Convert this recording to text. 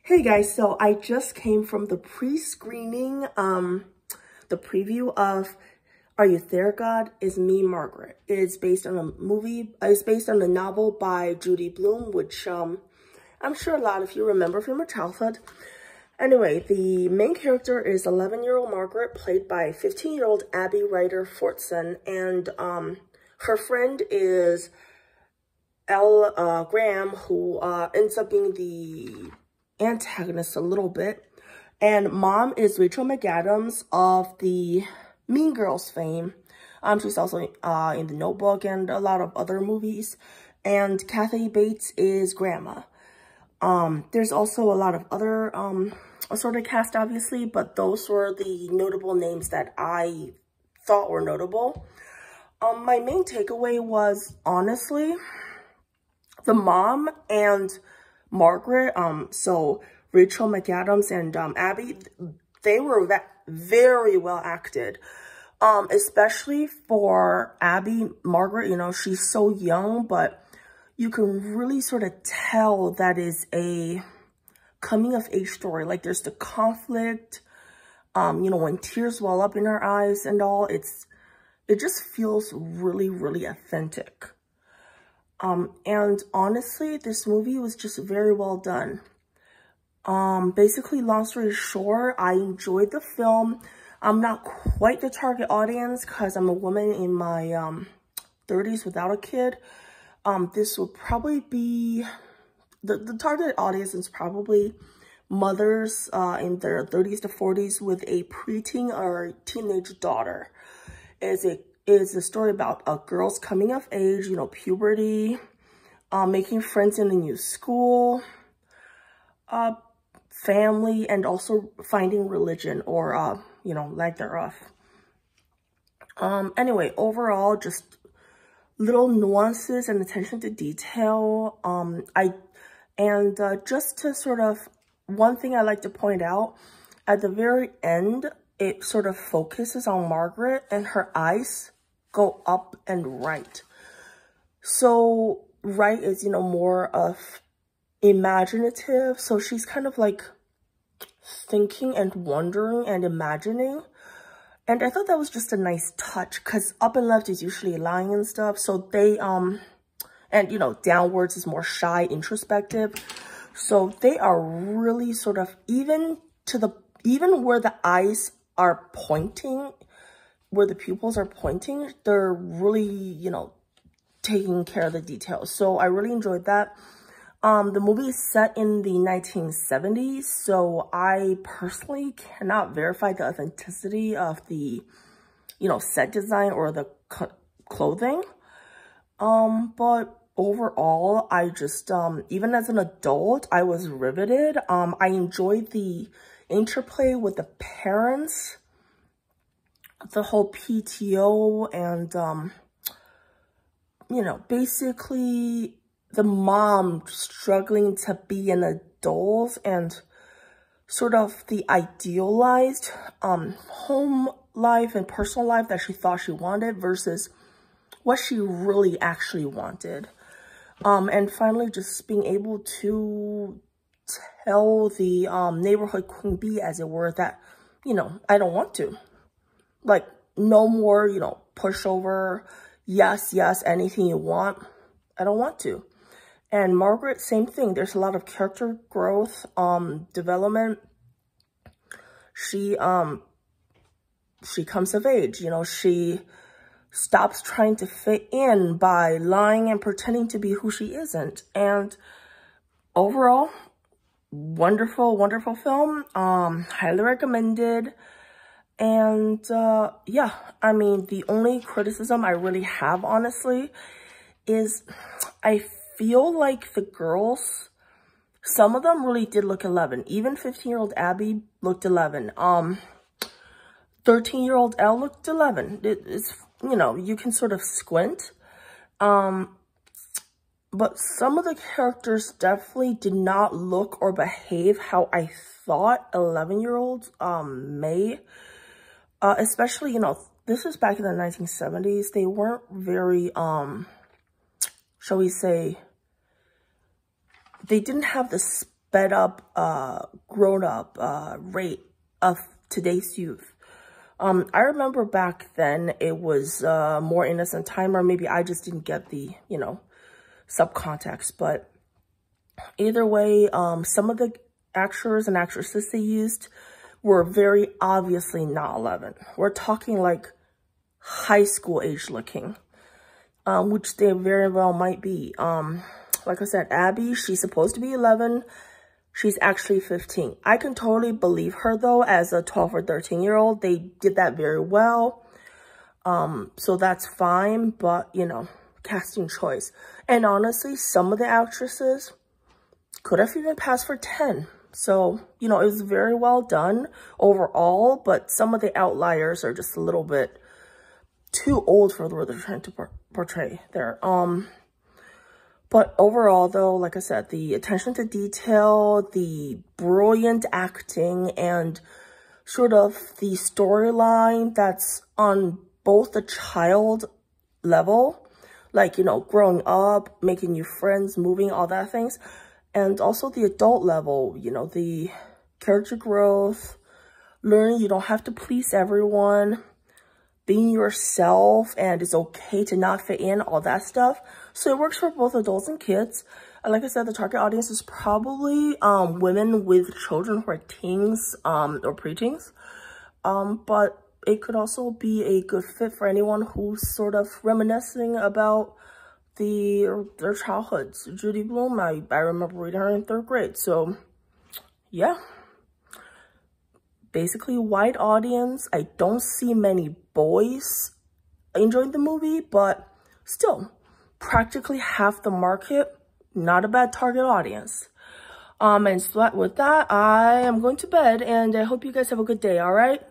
Hey guys, so I just came from the pre-screening, the preview of Are You There, God? Is Me, Margaret. It's based on a movie, it's based on a novel by Judy Blume, which I'm sure a lot of you remember from your childhood. Anyway, the main character is 11-year-old Margaret, played by 15-year-old Abby Ryder Fortson, and her friend is Graham, who ends up being the antagonist a little bit, and mom is Rachel McAdams of the Mean Girls fame. She's also in The Notebook and a lot of other movies, and Kathy Bates is grandma. There's also a lot of other assorted cast, obviously, but those were the notable names that I thought were notable. My main takeaway was, honestly, the mom and Margaret, so Rachel McAdams and Abby, they were very well acted. Especially for Abby, Margaret, you know, she's so young, but you can really sort of tell that is a coming of age story. Like, there's the conflict, you know, when tears well up in her eyes and all, it just feels really, really authentic. And honestly, this movie was just very well done. Basically, long story short, I enjoyed the film. I'm not quite the target audience because I'm a woman in my 30s without a kid. This would probably be, the target audience is probably mothers in their 30s to 40s with a preteen or teenage daughter. It's a story about a girl's coming of age, you know, puberty, making friends in a new school, family, and also finding religion or, you know, lack thereof. Anyway, overall, just little nuances and attention to detail. Just to sort of, one thing I like to point out, at the very end, it sort of focuses on Margaret and her eyes go up and right. So right is, you know, more of imaginative. So she's kind of like thinking and wondering and imagining. And I thought that was just a nice touch because up and left is usually lying and stuff. So they, and you know, downwards is more shy, introspective. So they are really sort of, even where the eyes are pointing, where the pupils are pointing, they're really, you know, taking care of the details. So I really enjoyed that. The movie is set in the 1970s, so I personally cannot verify the authenticity of the, you know, set design or the clothing. But overall, I just, even as an adult, I was riveted. I enjoyed the interplay with the parents, the whole PTO, and, you know, basically the mom struggling to be an adult and sort of the idealized home life and personal life that she thought she wanted versus what she really actually wanted. And finally, just being able to tell the neighborhood queen bee, as it were, that, you know, I don't want to. Like, no more, you know, pushover, yes, anything you want. I don't want to. And Margaret, same thing. There's a lot of character growth, development. She comes of age, you know, she stops trying to fit in by lying and pretending to be who she isn't. And overall, wonderful, wonderful film. Highly recommended. And, yeah, I mean, the only criticism I really have, honestly, is I feel like the girls, some of them really did look 11. Even 15-year-old Abby looked 11. 13-year-old Elle looked 11. It's, you know, you can sort of squint. But some of the characters definitely did not look or behave how I thought 11-year-olds may. Especially, you know, this was back in the 1970s. They weren't very, shall we say, they didn't have the sped up, grown up rate of today's youth. I remember back then it was more innocent time, or maybe I just didn't get the, you know, subcontext. But either way, some of the actors and actresses they used were very obviously not 11. We're talking like high school age looking, which they very well might be. Like I said, Abby, she's supposed to be 11. She's actually 15. I can totally believe her though as a 12 or 13-year-old. They did that very well. So that's fine, but you know, casting choice. And honestly, some of the actresses could have even passed for 10. So, you know, it was very well done overall, but some of the outliers are just a little bit too old for what they're trying to portray there. But overall, though, like I said, the attention to detail, the brilliant acting, and sort of the storyline that's on both the child level, like, you know, growing up, making new friends, moving, all that things, and also the adult level, you know, the character growth, learning you don't have to please everyone, being yourself, and it's okay to not fit in, all that stuff. So it works for both adults and kids. And like I said, the target audience is probably women with children who are teens or preteens. But it could also be a good fit for anyone who's sort of reminiscing about their childhoods. Judy Blume, I remember reading her in 3rd grade. So yeah. Basically, wide audience. I don't see many boys enjoying the movie, but still, practically half the market. Not a bad target audience. And so with that, I am going to bed, and I hope you guys have a good day, all right?